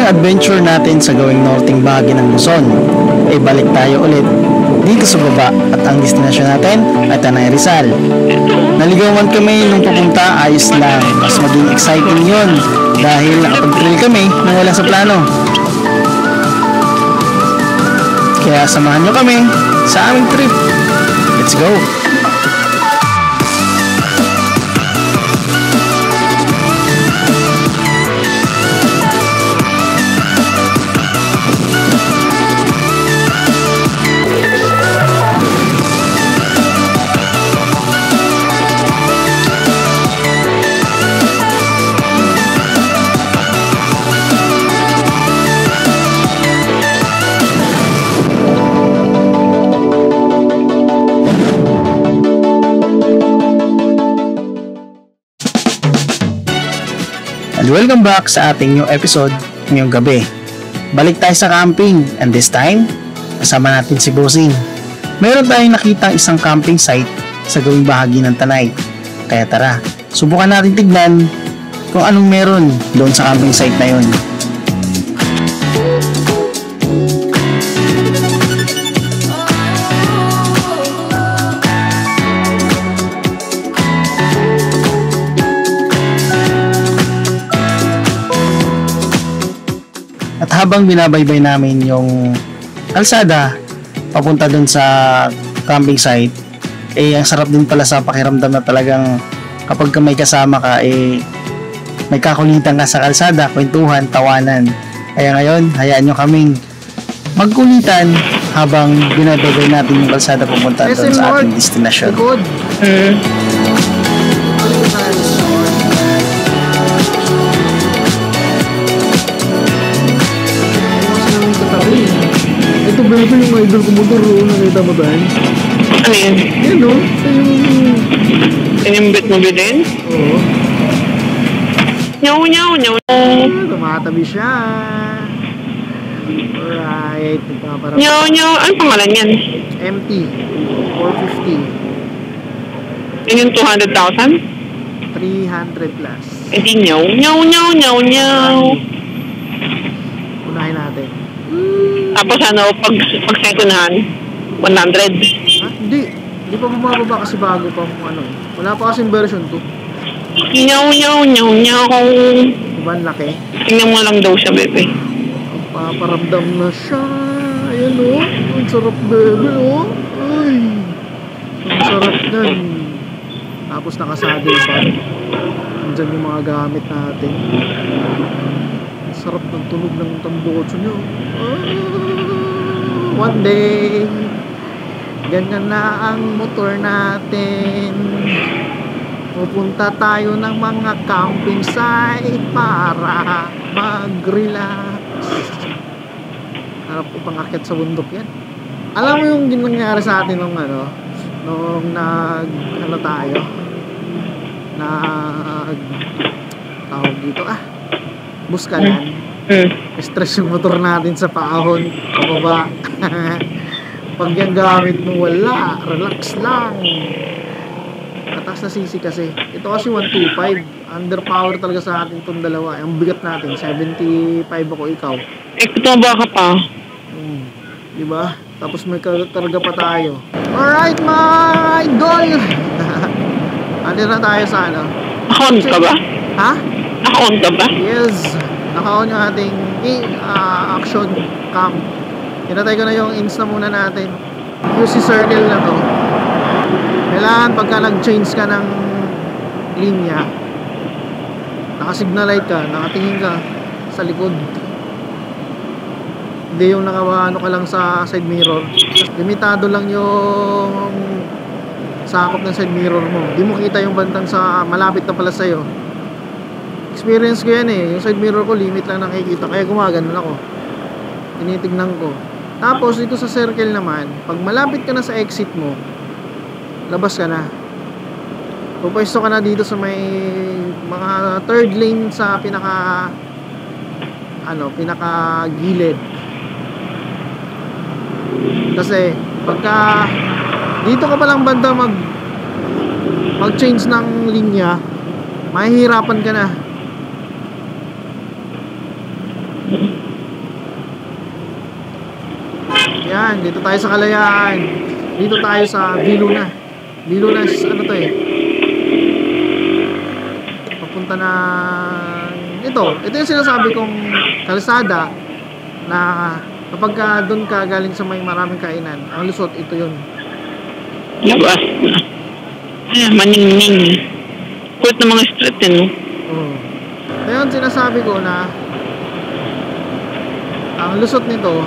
ng adventure natin sa gawing northing bahagi ng Luzon, ay balik tayo ulit dito sa baba at ang destinasyon natin ay Tanay Rizal. Naligawan kami nung papunta, ayos lang. Mas maging exciting yon dahil nakapag-trail kami nang wala sa plano. Kaya samahan nyo kami sa aming trip. Let's go! And welcome back sa ating new episode ngayong gabi. Balik tayo sa camping and this time, kasama natin si Bossing. Meron tayong nakitang isang camping site sa gawing bahagi ng Tanay. Kaya tara, subukan natin tignan kung anong meron doon sa camping site na yun. At habang binabaybay namin yung kalsada papunta dun sa camping site, ang sarap din pala sa pakiramdam na talagang kapag may kasama ka, may kakulitan ka sa kalsada, kwentuhan, tawanan. Kaya ngayon, hayaan nyo kaming magkulitan habang binabaybay natin yung kalsada papunta dun sa ating destinasyon. Ito ba yung idol ko motor o nakita mo ba? Ano yun? Yan o. Yung bet mo bilhin? Oo. Nyaw. Tumatabi siya. Alright. Nyaw. Ano pangalan yan? MT 450. Yun yung 200,000? 300 plus. Hindi nyaw. Unahin natin. Tapos ano, pag second hand, 100. Ha? Hindi. Hindi pa bumababa kasi bago pa ano. Wala pa kasing version 2. Nyaw. Diba ang laki? Tingnan mo lang daw siya, bebe. Paparamdam na siya. Ayan o. Ang sarap, bebe o. Ay. Ang sarap nan. Tapos nakasaddle pa. Nandyan yung mga gamit natin. Ang sarap ng tunog ng tambotso nyo. One day, ganyan na ang motor natin. Pupunta tayo ng mga camping site para mag-relax. Harap ko pang-akit sa bundok yan. Alam mo yung nangyari sa atin nung tawag dito buskalan. Stress yung motor natin sa paahon pababa. Pag yung gamit mo wala, relax lang. Mataas na sisi kasi. Ito kasi 125. Underpower talaga sa atin itong dalawa. Ang bigat natin 75 ako, ikaw. Tumaba ka pa. Diba? Tapos may karga pa tayo. Alright my idol. Ano na tayo sa ano? Naka-on ka ba? Ha? Naka-on ka ba? Yes. Naka-on yung ating action cam. Hinatay ko na yung ins na muna natin. Yung si circle na to, kailangan pagka nag-change ka ng linya, naka-signal light ka, nakatingin ka sa likod. Hindi yung nakaano ka lang sa side mirror. Limitado lang yung sakop ng side mirror mo. Hindi mo kita yung bantang sa malapit na pala sa'yo. Experience ko yan eh. Yung side mirror ko limit lang nakikita. Kaya gumaganon ako. Tinitignan ko. Tapos dito sa circle naman, pag malapit ka na sa exit mo, labas ka na. Pupwesto ka na dito sa may mga third lane sa pinaka gilid. Kasi pagka dito ka palang banda mag-change ng linya, mahihirapan ka na. Kalayaan. Dito tayo sa Kalayaan. Dito tayo sa Viluna. Viluna is ano to eh. Papunta na ito yung sinasabi kong kalsada na kapag doon ka galing sa may maraming kainan, ang lusot ito yun. Labas. Ay, maningning. Kulit ng mga street eh, no? Oo. Ngayon, sinasabi ko na ang lusot nito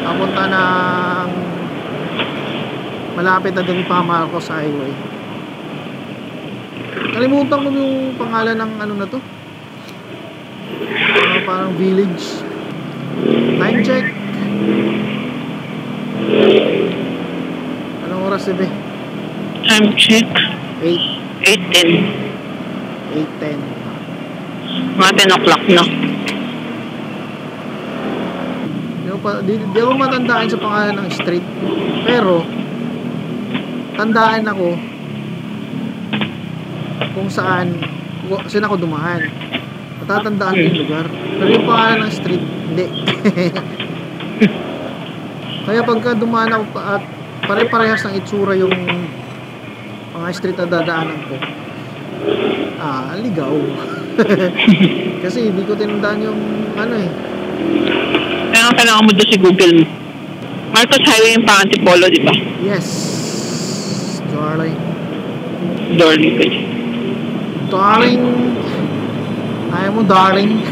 papunta ng malapit na din pa Marcos Highway. Kalimutan ko yung pangalan ng ano na to. Parang village. Time check. Anong oras ba? Time check. 8:10. 8:10. Mga 10 o'clock na. Di ako matandaan sa pangalan ng street. Pero tandaan ako kung saan ako dumaan. Matatandaan ko yung lugar. Pero yung pangalan ng street, hindi. Kaya pagka dumaan ako at pare-parehas ng itsura yung mga street na dadaanan ko, ligaw. Kasi hindi ko tinandaan yung ano eh. Kaya kailangan mo doon si Google mo. Marcos Highway yung pang-Antipolo, di ba? Yes. Darling. Darling. Ayaw mo, darling.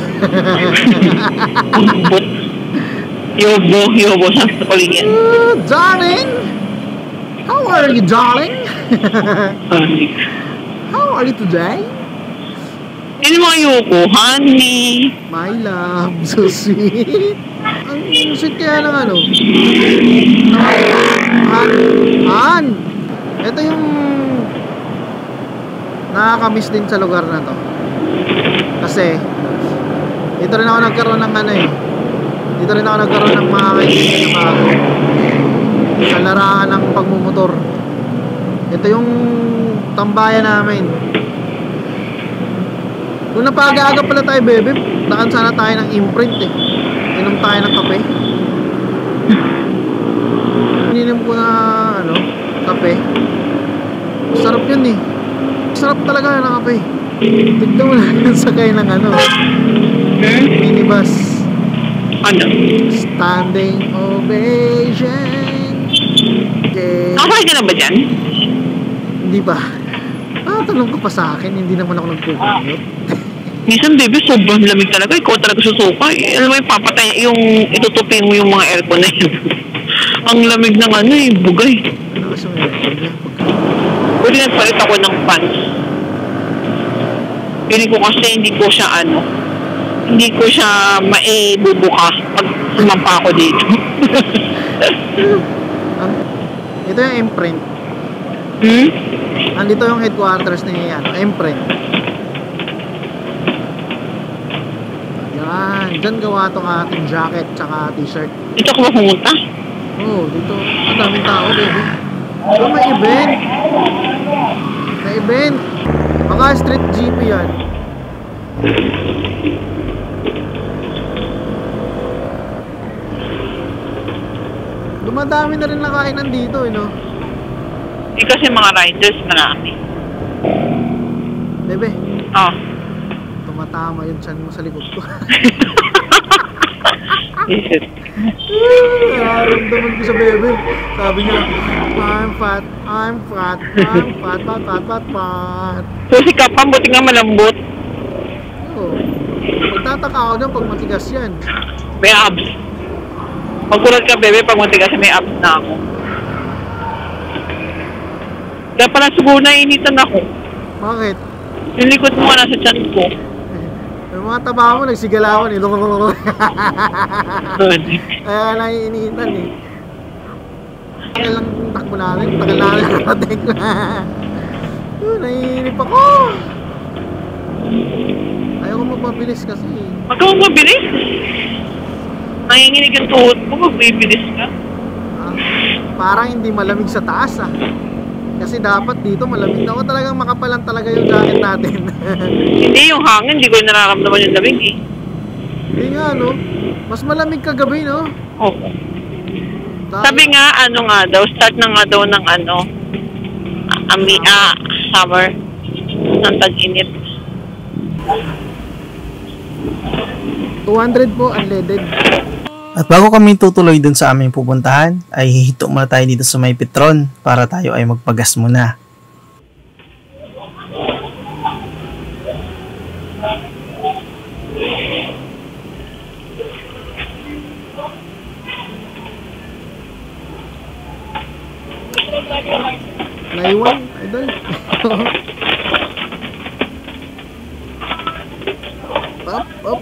Yobo sa paligid. Darling! How are you, darling? How are you today? Yun yung mga yoko, honey. My love, so sweet. Ang sweet kaya ng ano? Han! Ito yung nakakamiss din sa lugar na to. Kasi dito rin ako nagkaroon ng ano eh. Dito rin ako nagkaroon ng mga kaibigan na bago sa larangan ng pagmumotor. Ito yung tambayan namin. Kung napag-aga pala tayo, bebe, daan sana tayo ng imprint eh. Inom tayo ng kape. Ininom ko na kape. Sarap yun eh. Sarap talaga ng kape. Tignan mo lang yung sakay ng minibus. Ano? Standing ovation. Okay. Nakakaya ka na ba dyan? Hindi ba? Tanong ka pa sa akin, hindi naman ako nagkukumute. Minsan, baby, sobrang lamig talaga. Ikaw talaga susuka. Alam mo yung papatay, yung itutupin mo yung mga aircon na yun. Ang lamig ng bugay. Ano kasi yung aircon niya? Pwede nagpalit ako ng pants. Pili ko kasi hindi ko siya maibubuka pag sumampa ako dito. Ito yung imprint. Andito yung headquarters ni imprint. Yan, dyan gawa tong ating jacket tsaka t-shirt. Dito ko ba pumunta? Oo, dito. Ang daming tao, baby. Ito may event. May event. Baka street GP yan. Dumadami na rin nakainan dito, no? Kasi mga riders marami. Bebe. Tumatama yung chan mo sa likod ko. Nararamdaman ko sa bebe. Sabi niya, I'm fat. Susi ka pa, buti nga malambot. Oo. Magtataka ako doon pag matigas yan. May abs. Pagkulad ka, bebe, pag matigas may abs na ako. Kaya pala siguro naiinitan ako. Bakit? Yung likod mo nga nasa chan ko. Yung mga taba mo nagsigalawan eh. Kaya naiinitan eh. Tagal lang takbo namin. Tagal namin nakating na. Naiinip ako. Ayaw ko magpabilis kasi. Huwag ka magpabilis. Nanginginig ang tuhod mo, magbibilis ka. Parang hindi malamig sa taas Kasi dapat dito malamig. Ako talagang makapalan talaga yung jacket natin. Hindi yung hangin, hindi ko nararamdaman yung lamig eh. Hindi nga Mas malamig kagabi Oo. Sabi nga, ano nga daw, start na nga daw ng ano, summer, ng tag-init. 200 po, unleaded. At bago kami tutuloy dun sa aming pupuntahan, ay hihito muna tayo dito sa may Petron para tayo ay magpagas muna. Naiwan, idol. Up.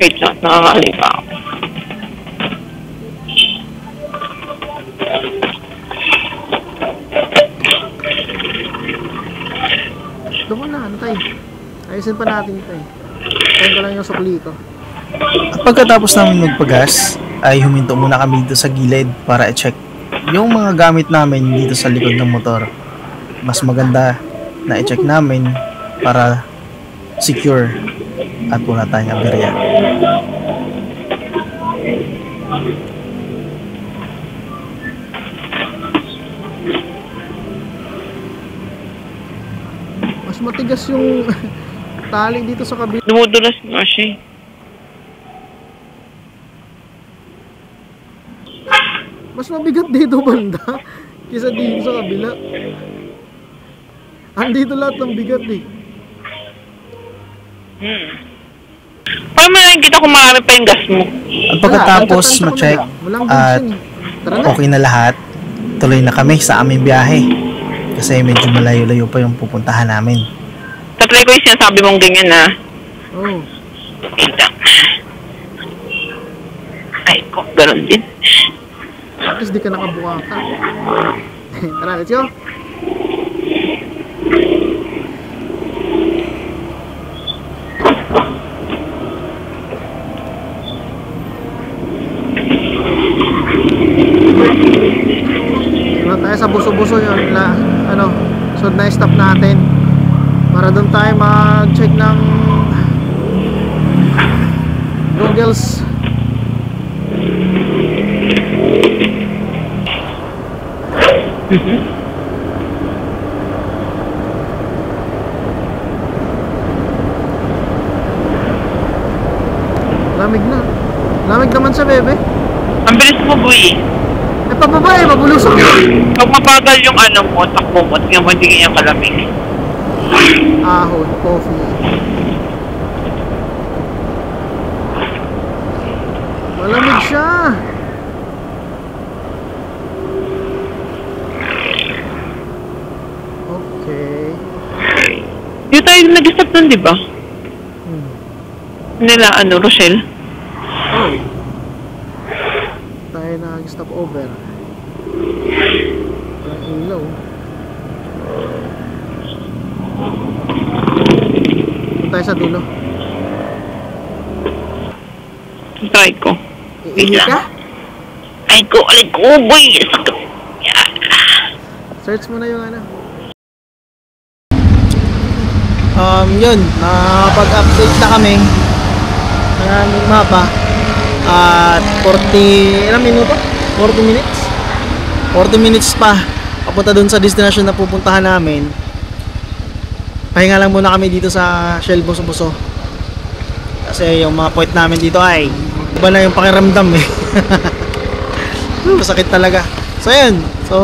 Wait lang, nakakali pa ako. Doon ko na, antay. Ayusin pa natin ito eh. Tayin ko lang yung sukli ko. At pagkatapos namin magpagas, ay huminto muna kami dito sa gilid para i-check yung mga gamit namin dito sa likod ng motor. Mas maganda na i-check namin para secure at wala tayong aberya. Mas matigas yung tali dito sa kabila. Dumudulas nga siya. Mas mabigat dito banda kaysa dito sa kabila. Andito lahat ng bigat eh. Paano mo nakikita kung maaari pa yung gas mo? At pagkatapos Wala, ma-check walang at bensin eh. Tara na. okay na lahat, tuloy na kami sa aming biyahe. Kasi medyo malayo-layo pa yung pupuntahan namin. Tatry ko yung sinasabi mong ganyan na. Oh. Wait lang. Ay ko, ganun din. At least di ka nakabuka ka. Tara, let's go. Ano tayo sa buso-buso yun so na-stop natin para doon tayo mag-check ng goggles. Lamig na. Lamig naman sa bebe. Ang bilis mo, boy. Eh, pababa eh, mabulusok. Pag mabagal yung ano mo, takbo mo, tingnan mo, hindi ganyan kalamig. Ahon, coffee. Malamig siya. Okay. Yung tayo nag-stop nun, di ba? Nila, Rochelle? Oh. Tayo nag-stop over. Ang ilaw. Tayo sa dulo. Try ko. Iihi ka? Ay ko, boy! Sakit. Search mo na yung ano. Yun, nakapag-update na kami ng aming mapa at 40, ilang minuto? 40 minutes? 40 minutes pa papunta dun sa destination na pupuntahan namin. Pahinga lang muna kami dito sa Shell Buso-Buso kasi yung mga point namin dito ay iba na yung pakiramdam eh. Masakit talaga. So yun, so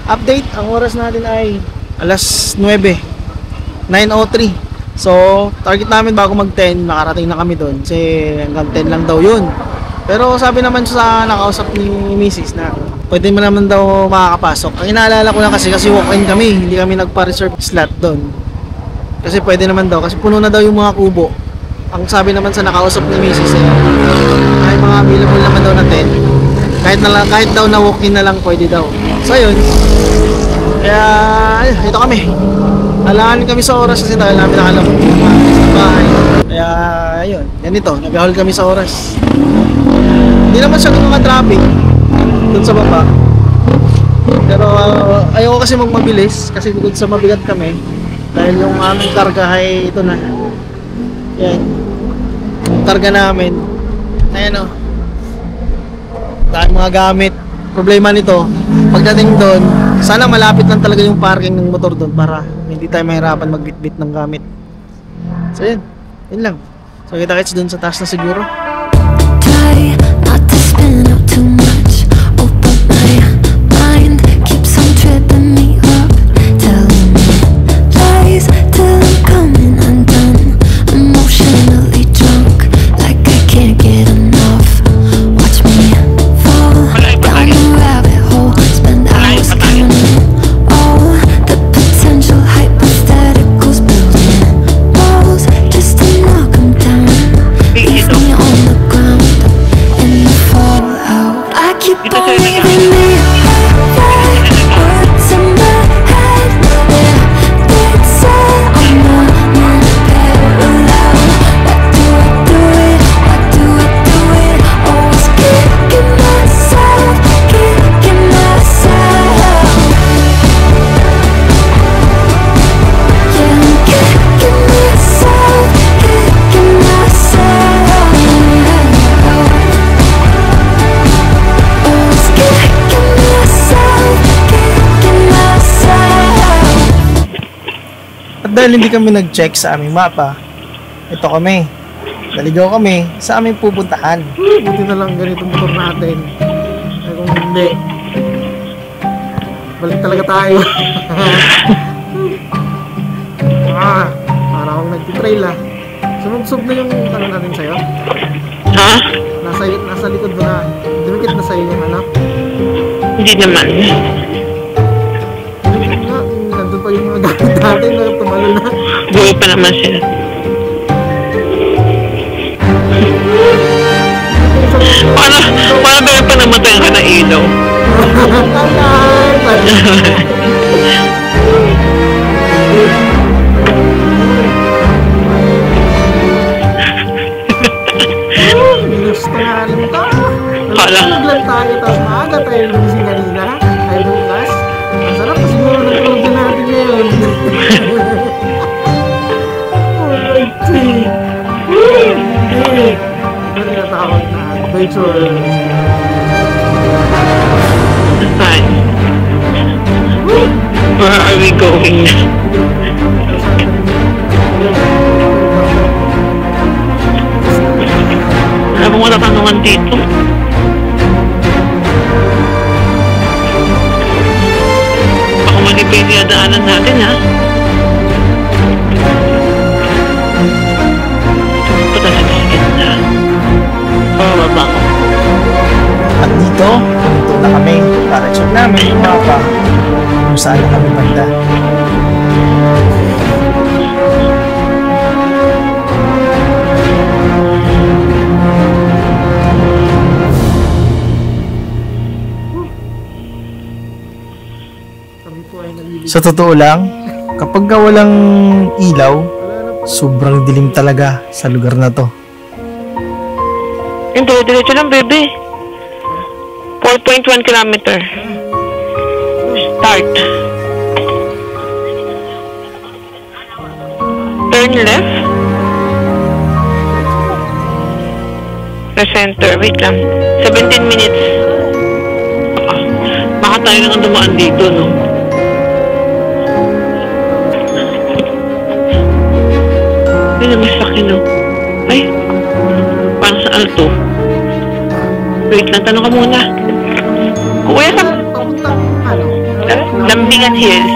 update, ang oras natin ay alas 9, 9:03. So, target namin bago mag-10, nakarating na kami doon. Kasi hanggang 10 lang daw yun. Pero sabi naman sa nakausap ni Mrs. na pwede mo naman daw makakapasok. Ang inaalala ko lang kasi walk-in kami. Hindi kami nagpa-reserve slot doon. Kasi pwede naman daw. Kasi puno na daw yung mga kubo. Ang sabi naman sa nakausap ni Mrs. ay mga available naman daw na 10. Kahit daw na walk-in na lang pwede daw. So, yun. Kaya, ito kami. Alangan kami sa oras kasi dahil namin nakalabot sa bahay. Kaya, ayun. Ganito, nag-haul kami sa oras. Hindi naman siya mga traffic dun sa baba. Pero, ayoko kasi magmabilis kasi bukod sa mabigat kami. Dahil yung aming karga ay ito na. Yan. Yung karga namin Ayan o. Dahil mga gamit. Problema nito, pagdating doon, sana malapit lang talaga yung parking ng motor doon para hindi tayo mahirapan magbitbit ng gamit. So yun, yun lang. So kita-kits doon sa taas na siguro. Try not to spin out too much. Oh, but my mind keeps on tripping me up, telling me lies till I'm coming undone. Emotionally drunk, like I can't get enough. Watch me fall down the rabbit hole, spend hours counting all the potential hypotheticals, building walls just to knock 'em down. Leave me on the ground in the fallout. I keep on leaving me words in my head. They say I'm running parallel. Why do I do it? Why do I do it? Always kicking myself, kicking myself. Yeah, I'm kicking myself, kicking myself. Always kicking myself, kicking myself. At dahil hindi kami nag-check sa aming mapa, ito kami. Naligaw kami sa aming pupuntahan. Buti na lang ganitong motor natin. Ay kung hindi, balik talaga tayo. Para akong nag-trail ah. Sunod-sub na yung ano natin sa'yo. Ha? Nasa likod mo na. Dumikit na sa'yo yung ano. Hindi naman. Nga, nandun pa yung mga gamit natin na tumalo na. Buo pa naman sila. Paano ba pa namatay ka na ilaw? Minus na nga rin ito. Hala. Naglag tayo, tapos maaga tayo lumising kanina. Tayo bukas. Ang sarap pa siguro ng tulog na natin ngayon. Alright. Ano tinatawag na adventure? Fine. Where are we going? Wala bang matatanungan dito? Baka mali pa yung dinadaanan natin, ha? Punta sa gitna. Pababa ko. At dito na kami para check namin yung mapa kung saan na kami banda. Sa totoo lang, kapag walang ilaw, sobrang dilim talaga sa lugar na to. Yung diretso lang, bebe. 4.1 kilometer. Start. Turn left. The center. Wait lang. 17 minutes. Baka tayo lang ang dumaan dito, no? Ay, namasakin, no? Ay, parang sa alto. Wait lang, tanong ka muna. Kuya, sa Lambingan Hills.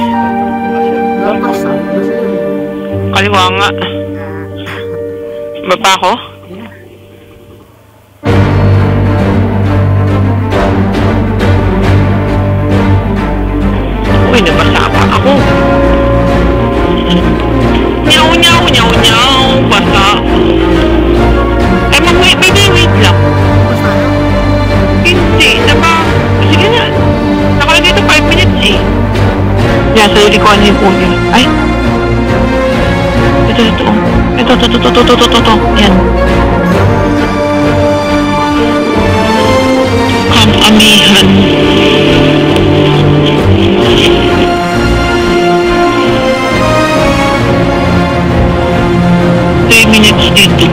Kaliwa nga. Baba ko? Uy, nabasa pa ako. Nyaw, nyaw, nyaw, nyaw. Basa. Ay, wait lang. Hindi, sige na. Nakalagay ito 5 minutes eh. Yan, sa huli ko ano yung puno. Ay. Ito. Yan. Kamamihan. Minutes dito.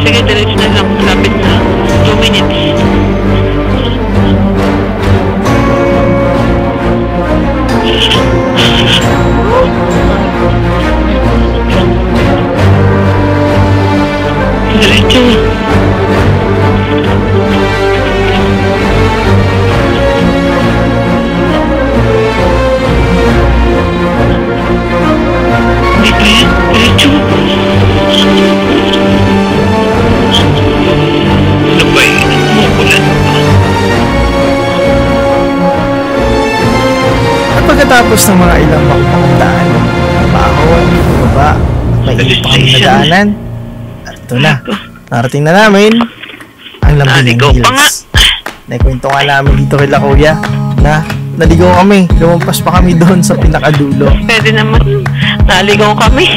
sige, diretso na lang. Lapit na. 2 minutes. Diretso na. Hindi pa yan. Diretso. Ano ba yun? Umuulan pa. At pagkatapos ng mga ilang makapagdaan, bahon, baba, may iba pa kami nadaanan. At ito na, narating na namin ang Lambinang Naligaw pa nga. Hills. Naikwento nga namin dito kay La Kuya na naligaw kami, lumampas pa kami doon sa pinakadulo. Pwede naman. Naligaw kami.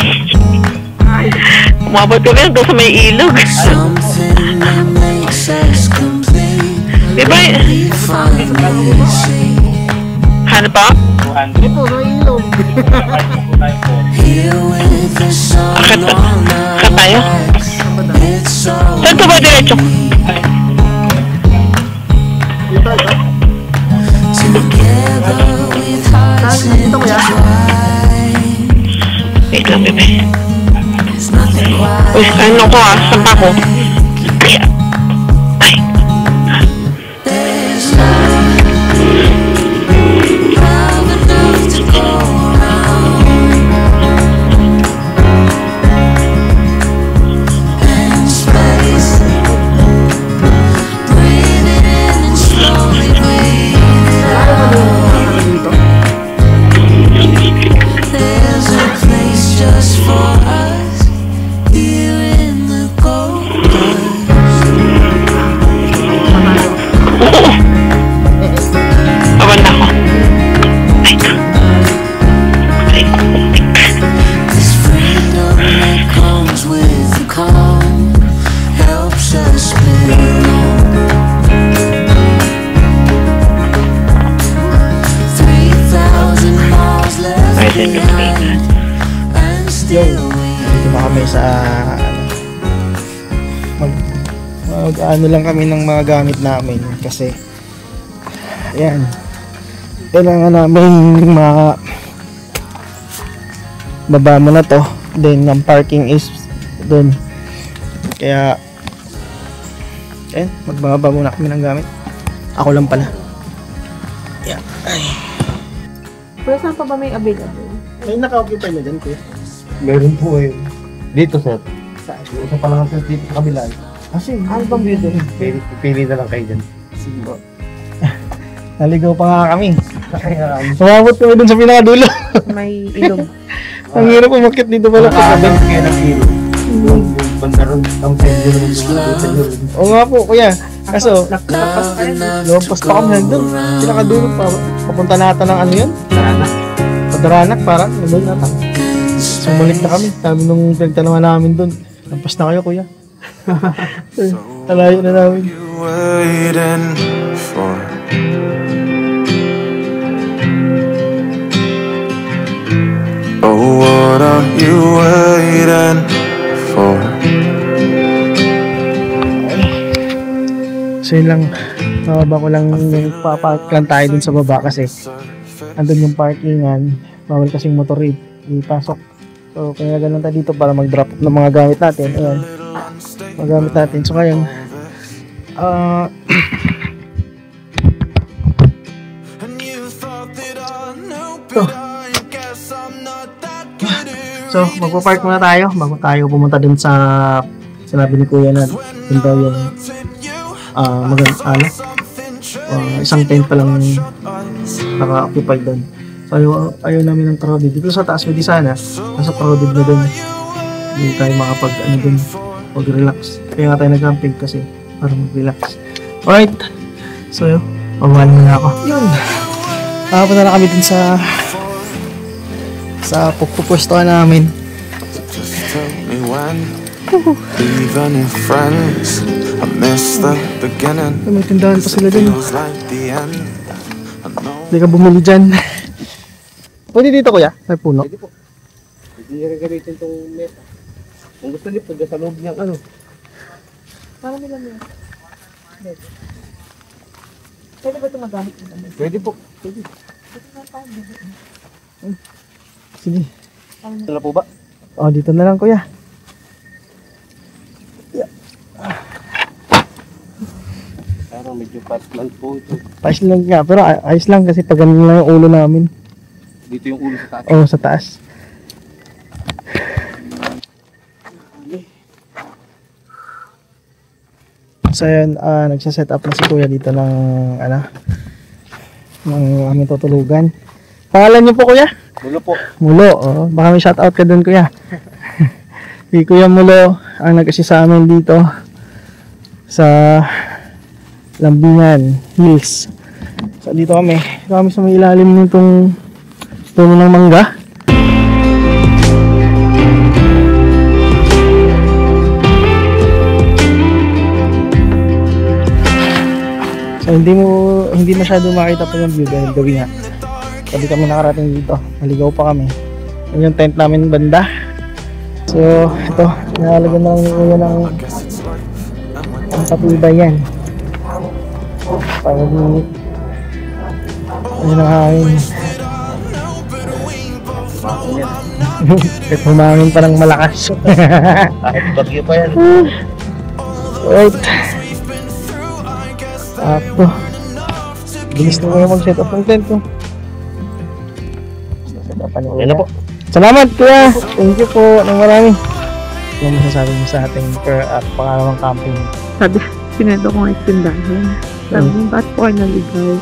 Umabot kami doon sa may ilog. Something that makes us complete. Diba? Hanap pa? Ito, sa ilog. Here with the sun Akit on Akit tayo? it's so Saan to ba diretso? Dito, ito. together with hearts Dito ko yan. Wait lang, bebe. There's nothing quite Uy, ano ko ah? Saan pa ako? Ay, ay. there's love enough to go around and space breathe it in and slowly breathe it out. Dito. There's a place just for us here in the cold Awan na ako. Ay, ay. This freedom that comes with the calm helps us belong. 3,000 miles left Pwede na behind, and still we Dito na kami sa ano lang kami ng mga gamit namin kasi ayan, kailangan namin baba mo na to, then ang parking is dun, kaya ayan, magbababa muna kami ng gamit. Ako lang pala. Yeah. Pero saan pa ba may available? Ay, naka-occupy na dyan, kuya. Meron po eh. Dito, sir. Isa pa lang sir dito sa kabila. Kasi, Ano bang building? Pili na lang kayo dyan. sige po. Naligaw pa nga kami. Kaya, Sumabot kami dun sa pinakadulo. May ilog. Ang hirap umakit dito pala. nakakabang kayo ng hero. Yung banda ron, ang pwede naman yung Oo nga po, kuya. Kaso, Nakapas ka rin. lumampas pa kami nandun. Pinakadulo pa. Papunta nata ng ano yun? Padaranak, parang. Nandun nata. Sumalik na kami. Sabi nung pinagtanawan namin dun. Lampas na kayo, kuya. Talayo na namin. Waiting for oh, what are you waiting for? So yun lang. Bababa ko lang yung papark lang tayo dun sa baba kasi andun yung parkingan. Bawal kasing motor ipasok. So kaya ganun tayo dito para mag-drop ng mga gamit natin. Ayan. Magamit natin. So kaya so magpa-park muna tayo bago tayo pumunta dun sa sinabi ni kuya na dun daw yung isang tent pa lang naka-occupied doon. So ayaw namin ng crowded. Dito sa taas pwede sana. Nasa crowded na doon. Hindi tayo makapag doon mag-relax. Kaya nga tayo nag-camping kasi para mag-relax. Alright. So yun. Pabawal muna ako. Yun. Punta na kami dun sa pupwestuhan namin. Just tell me when. Even if friends, I miss the beginning. May tindahan pa sila dun. Feels like the end. I know. Hindi ka bumili dyan. Pwede dito kuya? May puno. Pwede po. Hindi rin gamitin itong mesa. Kung gusto niyo, pwede sa loob niyang ano. Parang nila mo. Pwede. Pwede ba ito magamit ng damit? Pwede po. Pwede. Sige. Dala po ba? Oh, dito na lang kuya. Parang medyo fast lang po ito. Ayos lang nga, pero ayos lang kasi pag ganun lang yung ulo namin. Dito yung ulo sa taas. Oh, sa taas. So yun, nagsa-set up na si kuya dito ng ng aming tutulugan. Pangalan niyo po kuya? Mulo po. Mulo, oh. Baka may shoutout ka dun kuya. Si Kuya Mulo ang nag-assist sa amin dito sa Lambingan Hills. So dito kami sa may ilalim nitong puno ng mangga. So hindi masyado makita pa yung view dahil gabi nga. Hindi kami nakarating dito. Naligaw pa kami. Yan yung tent namin banda. So ito, nakalagyan na lang ni Kuya ng patibay yan. Para di ayun ang hangin. Kahit humangin parang malakas. Kahit bagyo pa yan. Right. Sakto. Bilis na kayo mag-set up ng tent ko. Okay na po. Salamat kuya. Thank you po ng marami. Ano masasabi mo sa ating pangalawang camping? Sabi, sinedo ko nga istindahan. Sabi ko, ba't po kayo naligaw?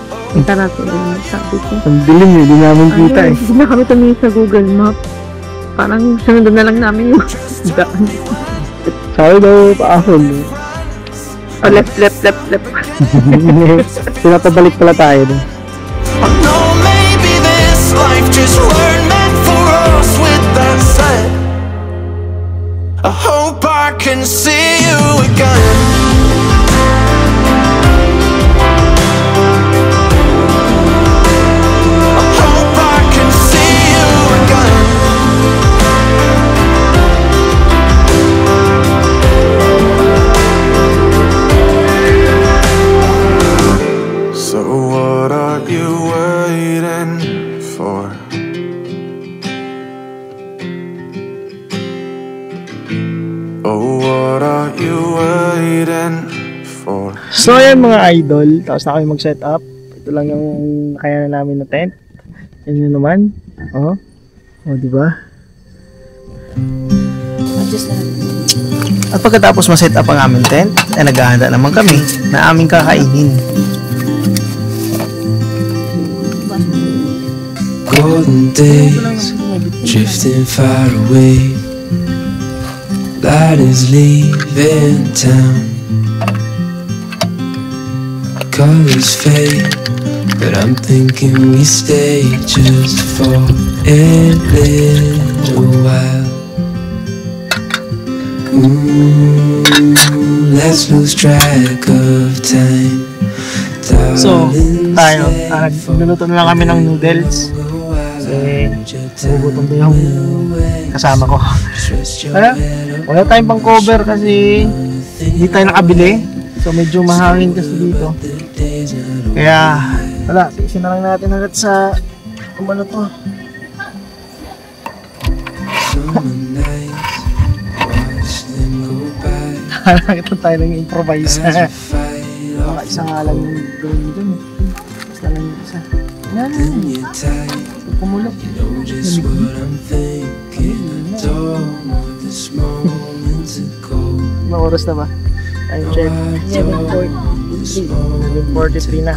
Tara ko lang. Sabi ko, Ang dilim eh, di namin kita eh. hindi na kami tumingin sa Google Map. Parang sunod na lang namin yung daan. Sabi daw paahon. Oh, left. Pinapabalik pala tayo dun. No, maybe this life just weren't meant for us. With that said, I hope I can see you again. I hope I can see you again. So what are you waiting for? Oh, what are you waiting for? So ayan mga idol, tapos na kami mag-set up. Ito lang yung nakayanan namin na tent. Yan yun naman. Oh, di ba? At pagkatapos ma-set up ang aming tent, ay naghahanda naman kami na aming kakainin. Golden days drifting far away. Light is leaving town. Colors fade, but I'm thinking we stay just for a little while. Let's lose track of time. So, tayo, nagluluto na lang kami ng noodles. Kasi, nagugutom na yung kasama ko. Wala tayong pang cover kasi hindi tayo nakabili. So, medyo mahangin kasi dito. Kaya, wala, tiisin na lang natin hanggat sa, ano to. Ito tayo nang improvise. Baka isa nga lang yung gawin dun eh. Basta lang yung isa. Yan. Pumulok. Mga oras na ba? Time check. 7:43 na.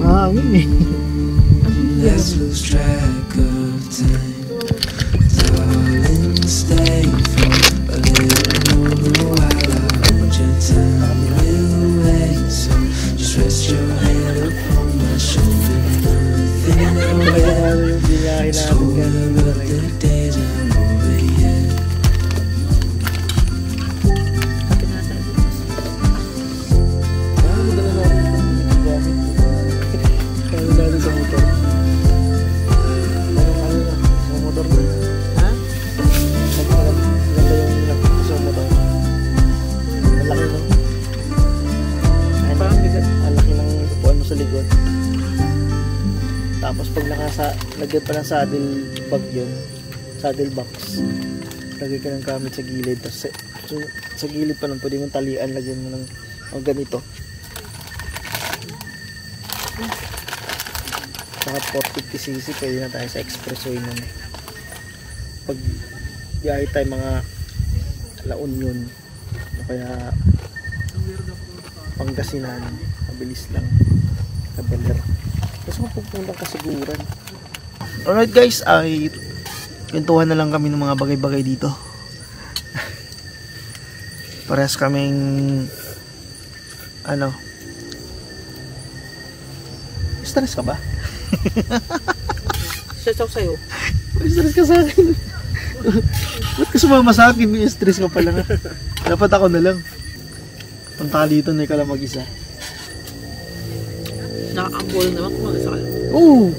Mahangin eh. Let's lose track of time. Darling, stay for a little while. I hold your time away. So just rest your head upon my shoulder. Nothing away. Slowly, but the days are over yet. lagyan pa ng saddle bag yun, saddle box. Lagay ka ng gamit sa gilid, tapos sa gilid pa lang pwede mong talian, lagyan mo ng ganito. Saka 450cc, pwede na tayo sa expressway nun. Pag biyahe tayo mga La Union o kaya Pangasinan, mabilis lang, kabeler. Tapos mapupuntang kasiguran. Alright guys, ay kwentuhan na lang kami ng mga bagay-bagay dito. Parehas kaming stress ka ba? Stress ako sa'yo. Stress ka sa akin. Ba't ka sumama sa akin? May stress ka pala nga. Dapat ako na lang. Punta ka dito na ikaw lang mag-isa. Nakakaambol naman kung mag-isa ka lang. Oo.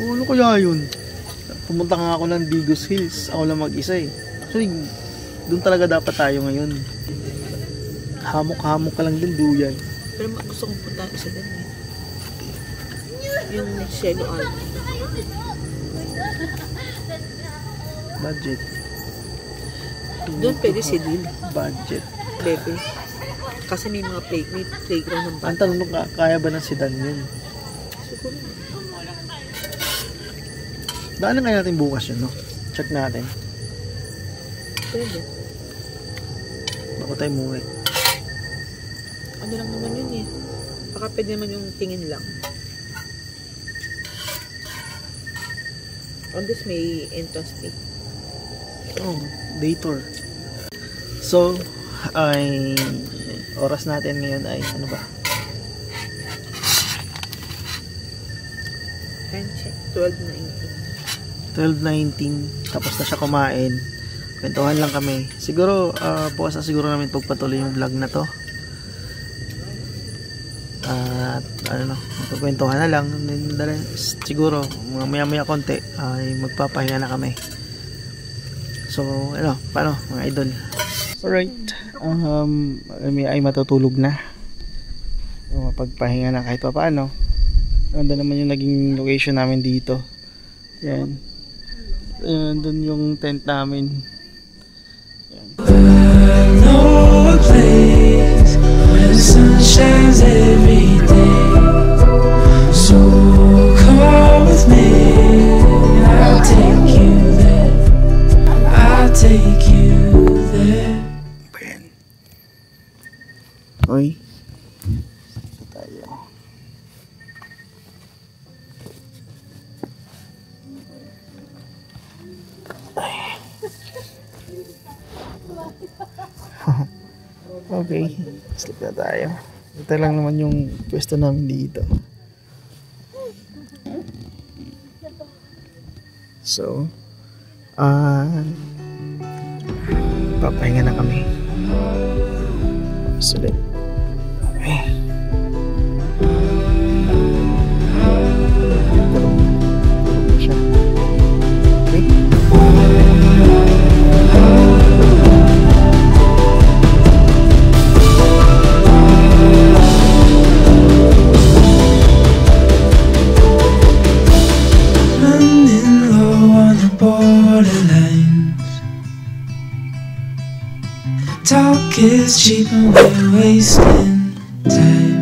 Ano kaya yun? Pumunta nga ako ng Digos Hills. Ako lang mag-isa eh. Actually, doon talaga dapat tayo ngayon. Hamok-hamok ka lang din, duyan. Pero gusto kong punta isa din eh. Yung Cielo Island. Budget. Doon pwede si Lil. Budget. Bebe. Kasi may mga playground ng Ang tanong ka, kaya ba ng sedan yun? Siguro. Daanan kaya natin bukas yun, no? Check natin. Pwede. Bako tayo muwi. Ano lang naman yun eh. Baka pwede naman yung tingin lang. On this may entrance fee. Oh, day tour. So, ay oras natin ngayon ay ano ba? Can check. 12:19. Tapos na siya kumain. Kwentuhan lang kami. Siguro, bukas na siguro namin pagpatuloy yung vlog na to. At magkukwentuhan na lang. Siguro, mga maya konti ay magpapahinga na kami. So, paano mga idol? Alright. Ay matutulog na. Mapagpahinga na kahit pa paano. Ganda naman yung naging location namin dito. Yan. Doon yung tent namin. Yan. I know a place where the sun shines every day. So come with me, I'll take you there. I'll take you there. Ayan. Oy. Tayo. Okay, sleep na tayo. Ito lang naman yung pwesto namin dito. So, papahinga na kami. Sulit. Okay. Tulog na siya. Okay. Talk is cheap and we're wasting time.